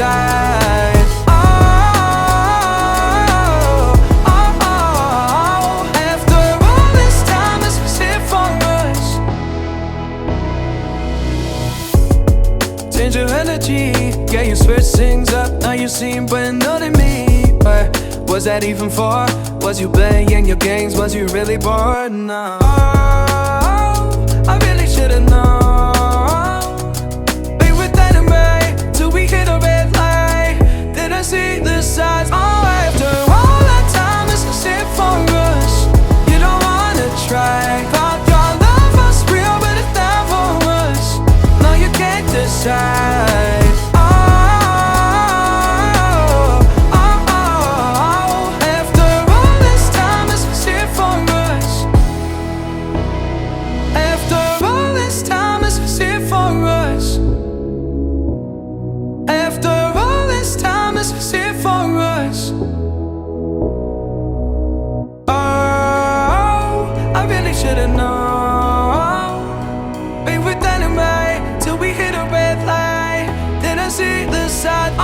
decide. After all this time, this was it for us. Change your energy, yeah, you switch things up. Now you seem brand new to me. But was that even for? Was you playing your games? Was you really bored? No, I really should've known. They were dynamite till we hit a red light. Didn't see the signs. Oh, after all that time, this is it for us. You don't wanna try. Thought your love was real, but it never was. No, you can't decide. Should've known. We were dynamite till we hit a red light. Didn't see the side.